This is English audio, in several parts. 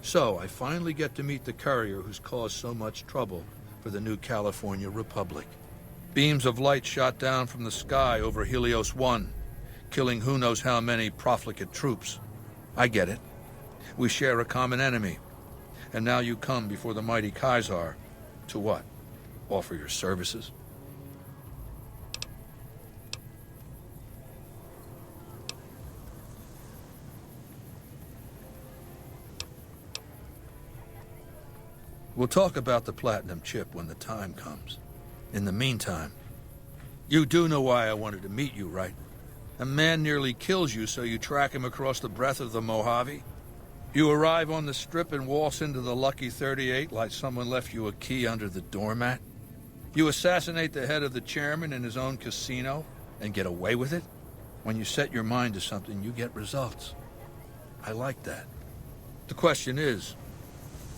So, I finally get to meet the courier who's caused so much trouble for the new California Republic. Beams of light shot down from the sky over Helios 1, killing who knows how many profligate troops. I get it. We share a common enemy. And now you come before the mighty Caesar to what? Offer your services? We'll talk about the platinum chip when the time comes. In the meantime, you do know why I wanted to meet you, right? A man nearly kills you, so you track him across the breadth of the Mojave. You arrive on the Strip and waltz into the Lucky 38 like someone left you a key under the doormat. You assassinate the head of the chairman in his own casino and get away with it. When you set your mind to something, you get results. I like that. The question is,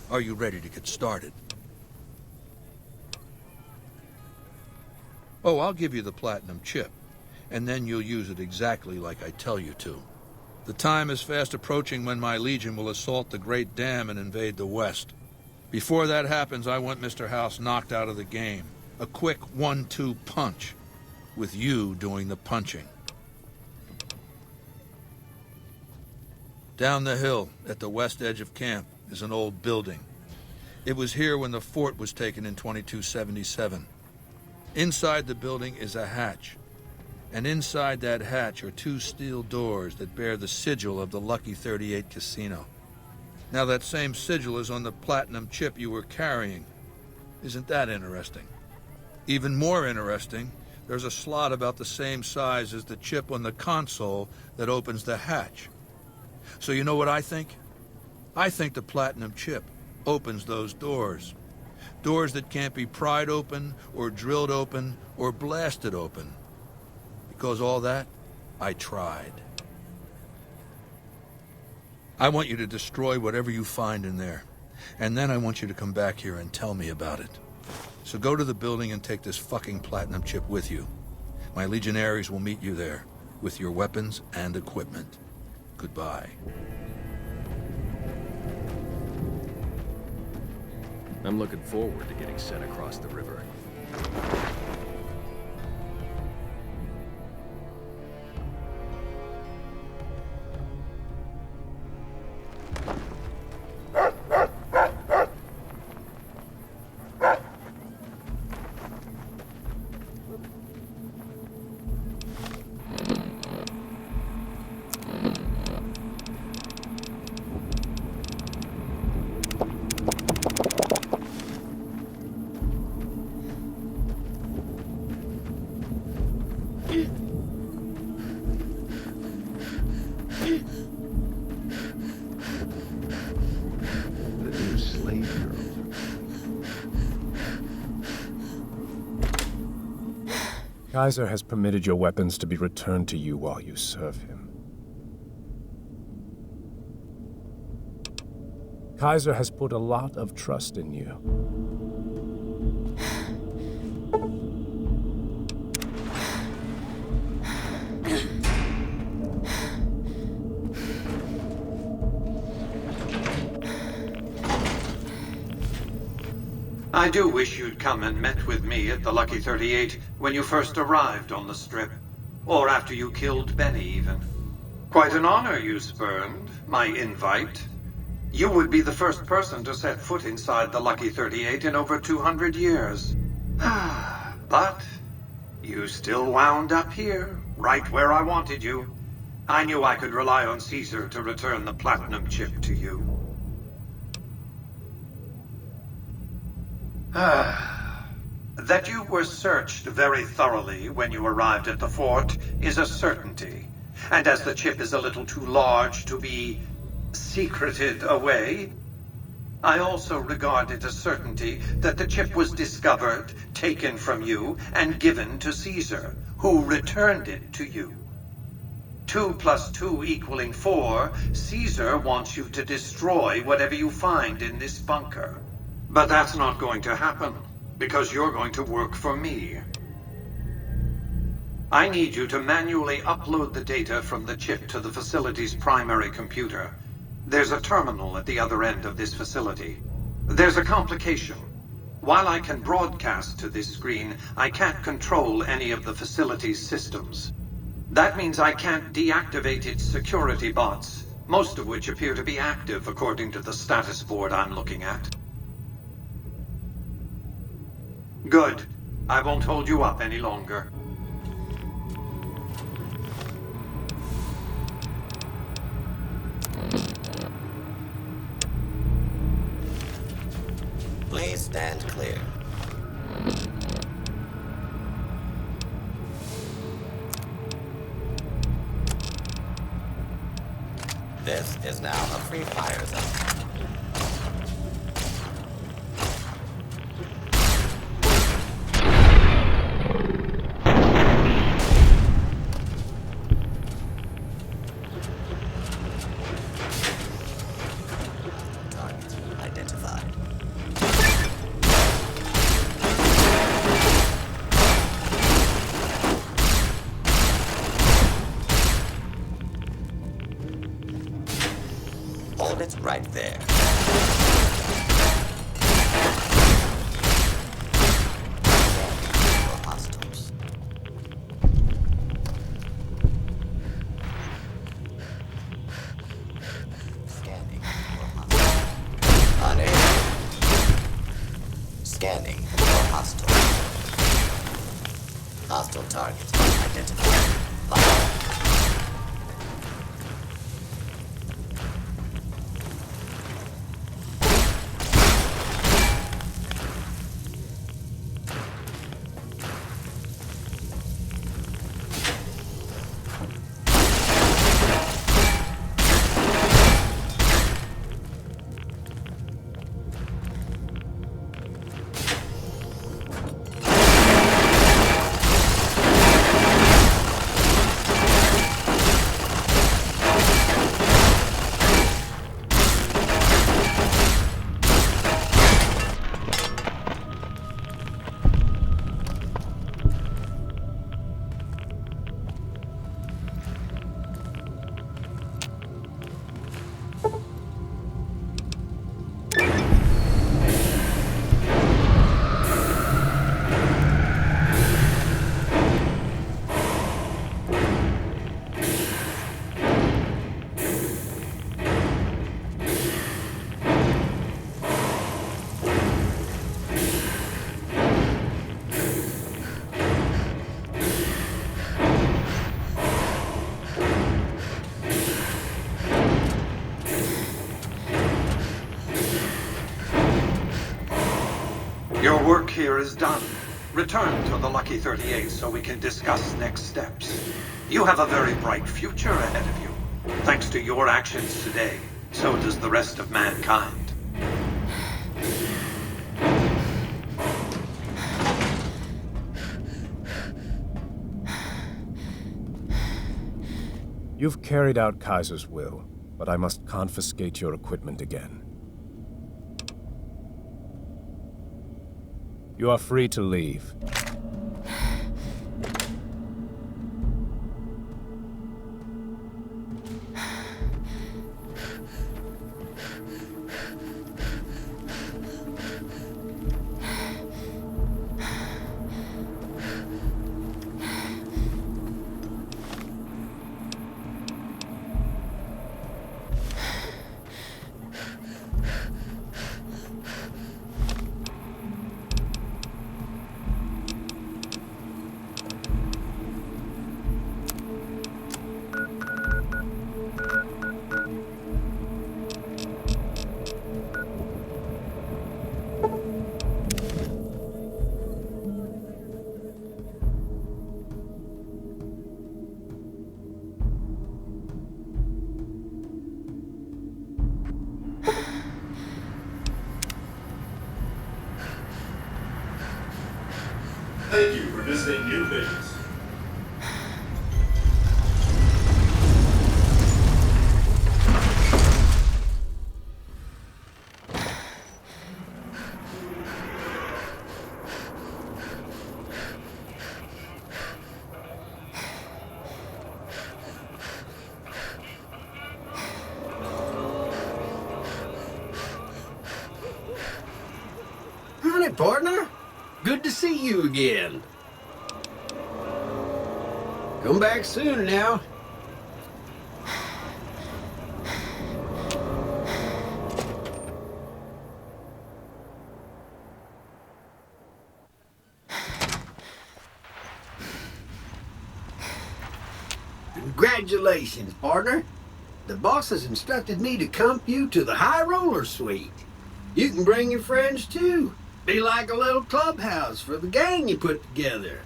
are you ready to get started? Oh, I'll give you the platinum chip, and then you'll use it exactly like I tell you to. The time is fast approaching when my Legion will assault the Great Dam and invade the West. Before that happens, I want Mr. House knocked out of the game. A quick 1-2 punch, with you doing the punching. Down the hill, at the west edge of camp, is an old building. It was here when the fort was taken in 2277. Inside the building is a hatch, and inside that hatch are 2 steel doors that bear the sigil of the Lucky 38 casino. Now that same sigil is on the platinum chip you were carrying. Isn't that interesting? Even more interesting, there's a slot about the same size as the chip on the console that opens the hatch. So you know what I think? I think the platinum chip opens those doors. Doors that can't be pried open, or drilled open, or blasted open. Because all that, I tried. I want you to destroy whatever you find in there. And then I want you to come back here and tell me about it. So go to the building and take this fucking platinum chip with you. My legionaries will meet you there, with your weapons and equipment. Goodbye. I'm looking forward to getting sent across the river. Caesar has permitted your weapons to be returned to you while you serve him. Caesar has put a lot of trust in you. I do wish you'd come and met with me at the Lucky 38 when you first arrived on the Strip. Or after you killed Benny, even. Quite an honor you spurned, my invite. You would be the first person to set foot inside the Lucky 38 in over 200 years. But you still wound up here, right where I wanted you. I knew I could rely on Caesar to return the platinum chip to you. That you were searched very thoroughly when you arrived at the fort is a certainty. And as the chip is a little too large to be secreted away, I also regard it a certainty that the chip was discovered, taken from you, and given to Caesar, who returned it to you. 2 + 2 equaling 4, Caesar wants you to destroy whatever you find in this bunker. But that's not going to happen, because you're going to work for me. I need you to manually upload the data from the chip to the facility's primary computer. There's a terminal at the other end of this facility. There's a complication. While I can broadcast to this screen, I can't control any of the facility's systems. That means I can't deactivate its security bots, most of which appear to be active according to the status board I'm looking at. Good. I won't hold you up any longer. Please stand clear. This is now a free fire zone. Target identified. Hold it right there. For hostiles. Scanning for hostiles. Unable. Scanning for hostile. Hostile target identified. Fire. Your work here is done. Return to the Lucky 38 so we can discuss next steps. You have a very bright future ahead of you. Thanks to your actions today, so does the rest of mankind. You've carried out Kaiser's will, but I must confiscate your equipment again. You are free to leave. Thank you for visiting New Vegas. partner. Good to see you again. Come back soon now. Congratulations, partner. The boss has instructed me to comp you to the High Roller Suite. You can bring your friends too. Be like a little clubhouse for the gang you put together.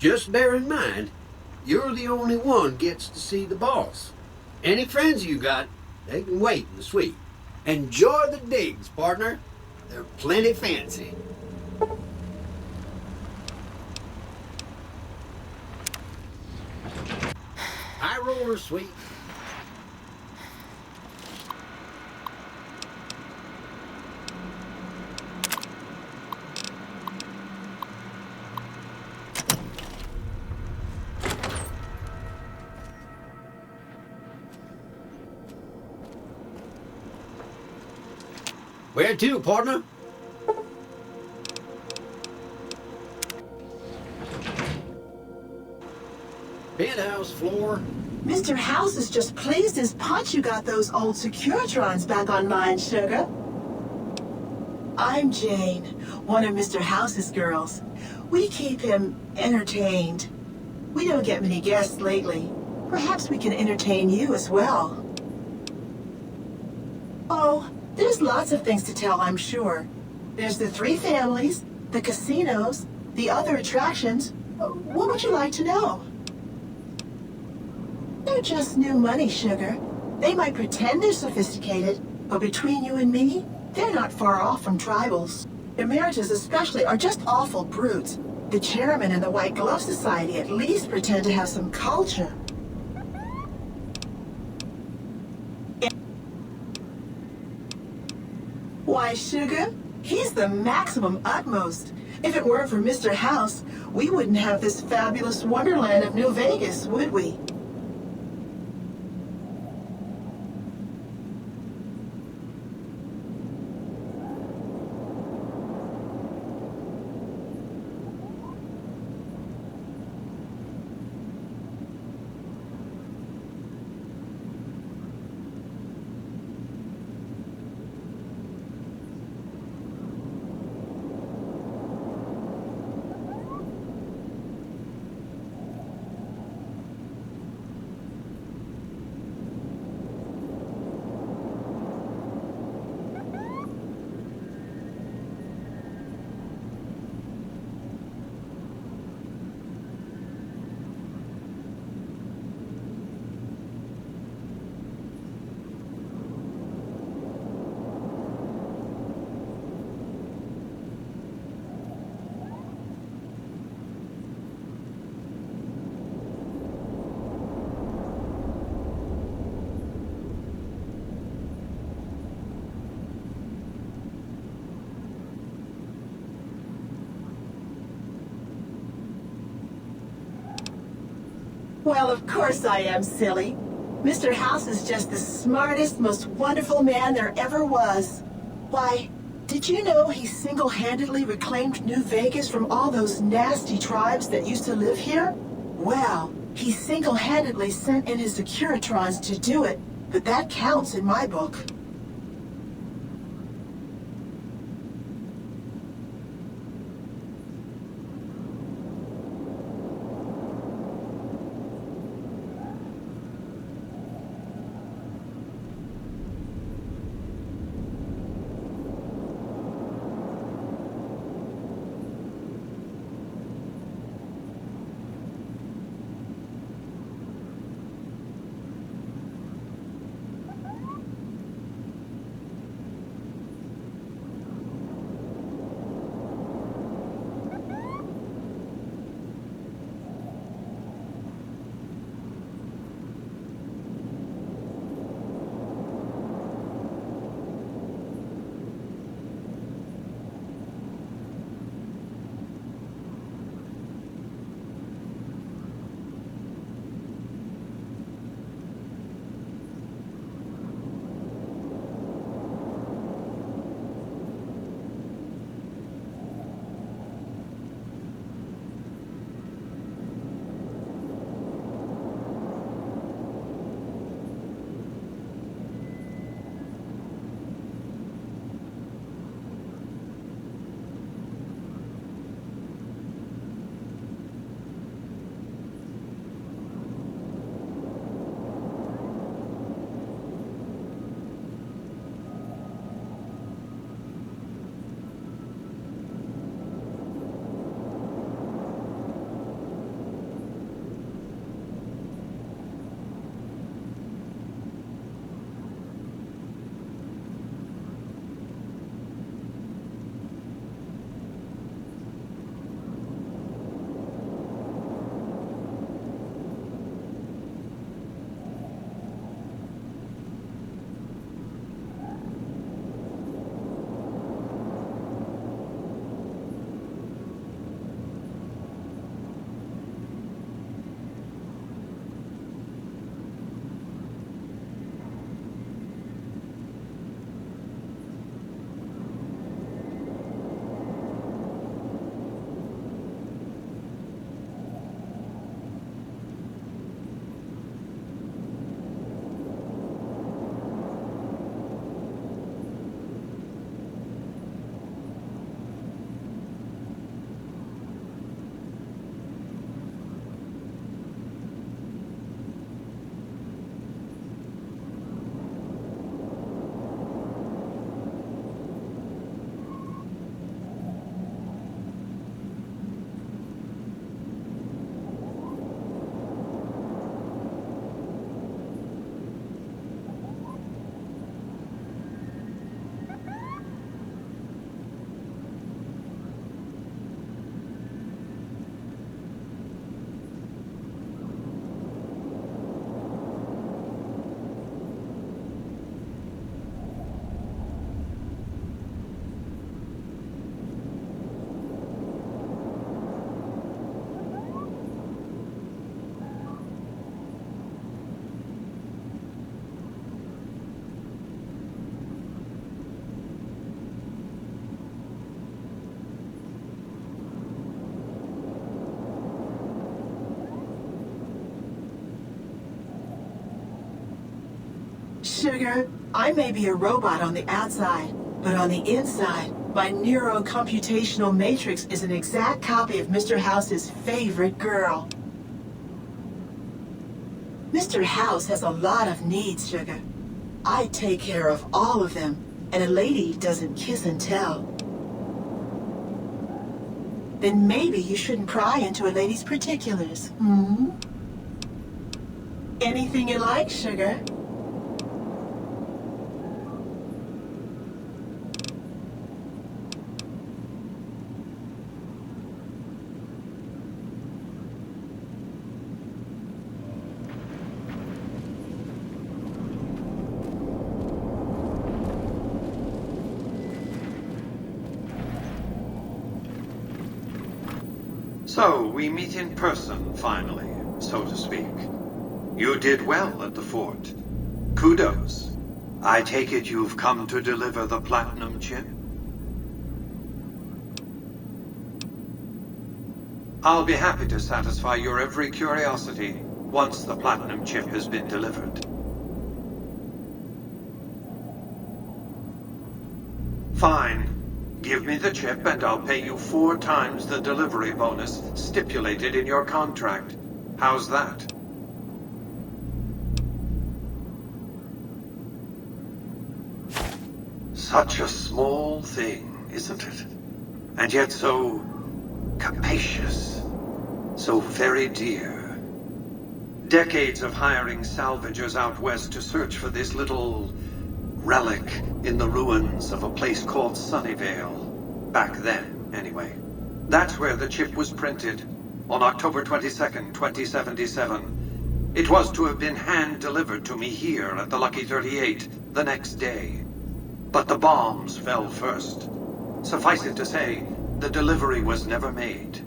Just bear in mind, you're the only one gets to see the boss. Any friends you got, they can wait in the suite. Enjoy the digs, partner. They're plenty fancy. High Roller Suite. Where to, partner? Penthouse floor. Mr. House is just pleased as punch you got those old Securitrons back online, sugar. I'm Jane, one of Mr. House's girls. We keep him entertained. We don't get many guests lately. Perhaps we can entertain you as well. Oh, there's lots of things to tell, I'm sure. There's the 3 families, the casinos, the other attractions. What would you like to know? They're just new money, sugar. They might pretend they're sophisticated, but between you and me, they're not far off from tribals. Emeritus especially are just awful brutes. The chairman and the White Glove Society at least pretend to have some culture. Why, sugar, he's the maximum utmost. If it weren't for Mr. House, we wouldn't have this fabulous wonderland of New Vegas, would we? Well, of course I am, silly. Mr. House is just the smartest, most wonderful man there ever was. Why, did you know he single-handedly reclaimed New Vegas from all those nasty tribes that used to live here? Well, he single-handedly sent in his Securitrons to do it, but that counts in my book. Sugar. I may be a robot on the outside, but on the inside, my neurocomputational matrix is an exact copy of Mr. House's favorite girl. Mr. House has a lot of needs, Sugar. I take care of all of them, and a lady doesn't kiss and tell. Then maybe you shouldn't pry into a lady's particulars, hmm? Anything you like, Sugar. So, we meet in person, finally, so to speak. You did well at the fort. Kudos. I take it you've come to deliver the platinum chip? I'll be happy to satisfy your every curiosity once the platinum chip has been delivered. Fine. Give me the chip and I'll pay you 4 times the delivery bonus stipulated in your contract. How's that? Such a small thing, isn't it? And yet so capacious. So very dear. Decades of hiring salvagers out west to search for this little relic in the ruins of a place called Sunnyvale. Back then, anyway. That's where the chip was printed, on October 22nd, 2077. It was to have been hand-delivered to me here at the Lucky 38 the next day. But the bombs fell first. Suffice it to say, the delivery was never made.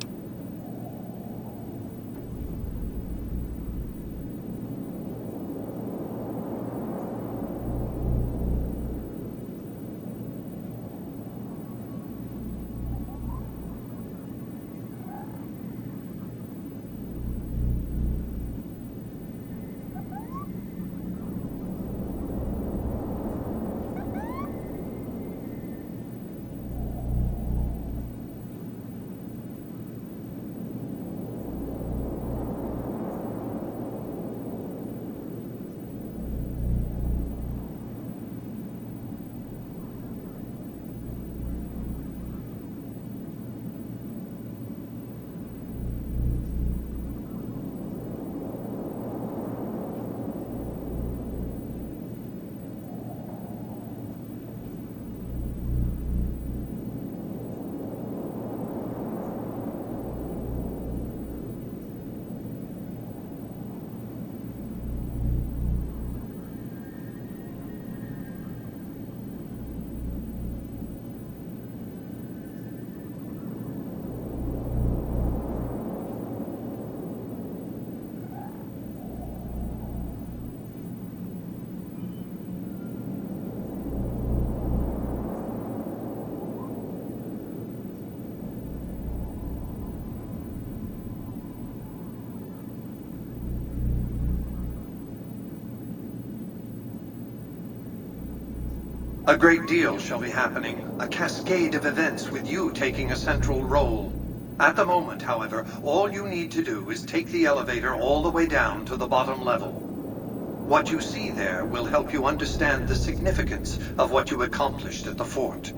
A great deal shall be happening, a cascade of events with you taking a central role. At the moment, however, all you need to do is take the elevator all the way down to the bottom level. What you see there will help you understand the significance of what you accomplished at the fort.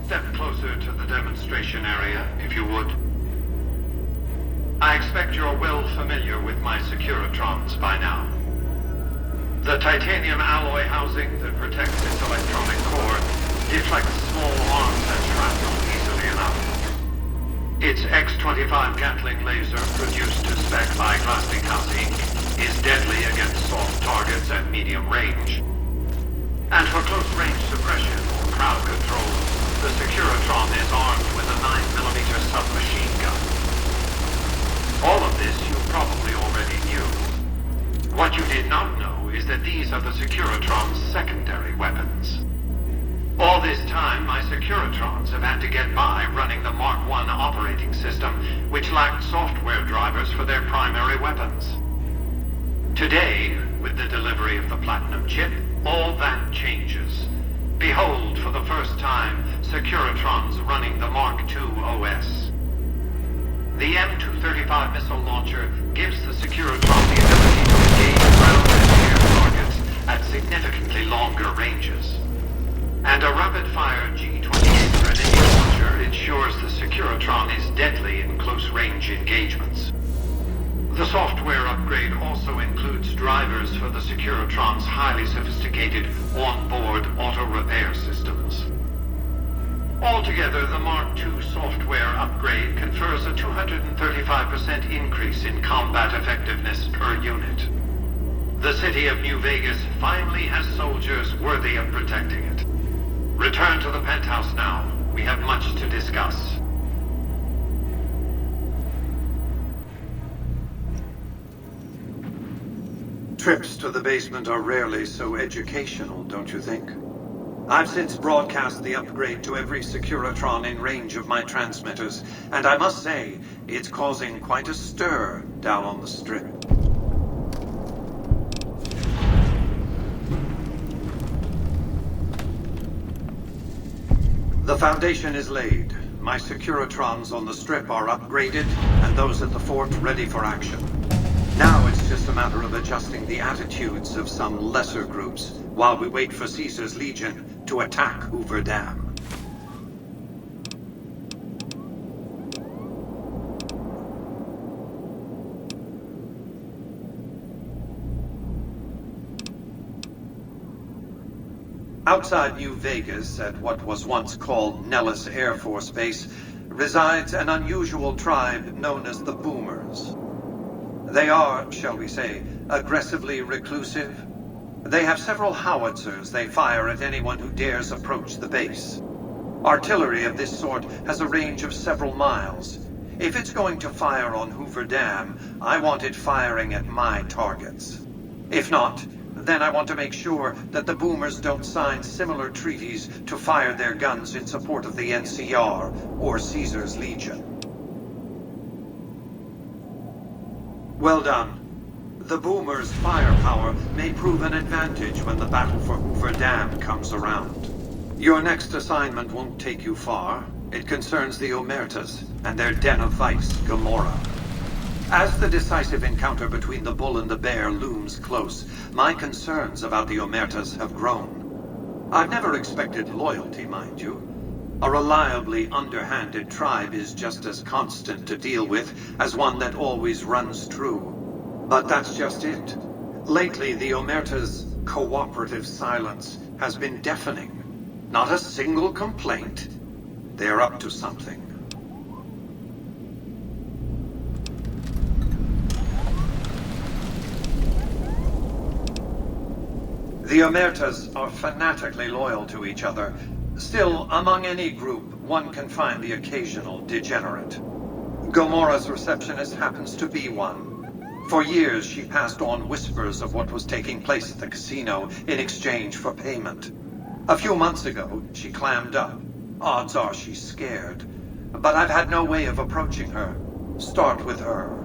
Step closer to the demonstration area, if you would. I expect you're well familiar with my Securitrons by now. The titanium alloy housing that protects its electronic core deflects small arms and shrapnel easily enough. Its X-25 Gatling laser, produced to spec by Glassinghouse Inc., is deadly against soft targets at medium range. And for close-range suppression or crowd control, the Securitron is armed with a 9mm submachine gun. All of this you probably already knew. What you did not know is that these are the Securitron's secondary weapons. All this time, my Securitrons have had to get by running the Mark I operating system, which lacked software drivers for their primary weapons. Today, with the delivery of the Platinum chip, all that changes. Behold, for the first time, Securitrons running the Mark II OS. The M235 missile launcher gives the Securitron the ability to engage ground and air targets at significantly longer ranges. And a rapid-fire G-28 grenade launcher ensures the Securitron is deadly in close-range engagements. The software upgrade also includes drivers for the Securitron's highly sophisticated on-board auto-repair systems. Altogether, the Mark II software upgrade confers a 235% increase in combat effectiveness per unit. The city of New Vegas finally has soldiers worthy of protecting it. Return to the penthouse now. We have much to discuss. Trips to the basement are rarely so educational, don't you think? I've since broadcast the upgrade to every Securitron in range of my transmitters, and I must say, it's causing quite a stir down on the Strip. The foundation is laid. My Securitrons on the Strip are upgraded, and those at the fort ready for action. Now it's just a matter of adjusting the attitudes of some lesser groups while we wait for Caesar's Legion to attack Hoover Dam. Outside New Vegas, at what was once called Nellis Air Force Base, resides an unusual tribe known as the Boomers. They are, shall we say, aggressively reclusive. They have several howitzers they fire at anyone who dares approach the base. Artillery of this sort has a range of several miles. If it's going to fire on Hoover Dam, I want it firing at my targets. If not, then I want to make sure that the Boomers don't sign similar treaties to fire their guns in support of the NCR or Caesar's Legion. Well done. The Boomers' firepower may prove an advantage when the battle for Hoover Dam comes around. Your next assignment won't take you far. It concerns the Omertas and their den of vice, Gomorrah. As the decisive encounter between the bull and the bear looms close, my concerns about the Omertas have grown. I've never expected loyalty, mind you. A reliably underhanded tribe is just as constant to deal with as one that always runs true. But that's just it. Lately, the Omerta's cooperative silence has been deafening. Not a single complaint. They're up to something. The Omertas are fanatically loyal to each other. Still, among any group, one can find the occasional degenerate. Gomorrah's receptionist happens to be one. For years, she passed on whispers of what was taking place at the casino in exchange for payment. A few months ago, she clammed up. Odds are she's scared. But I've had no way of approaching her. Start with her.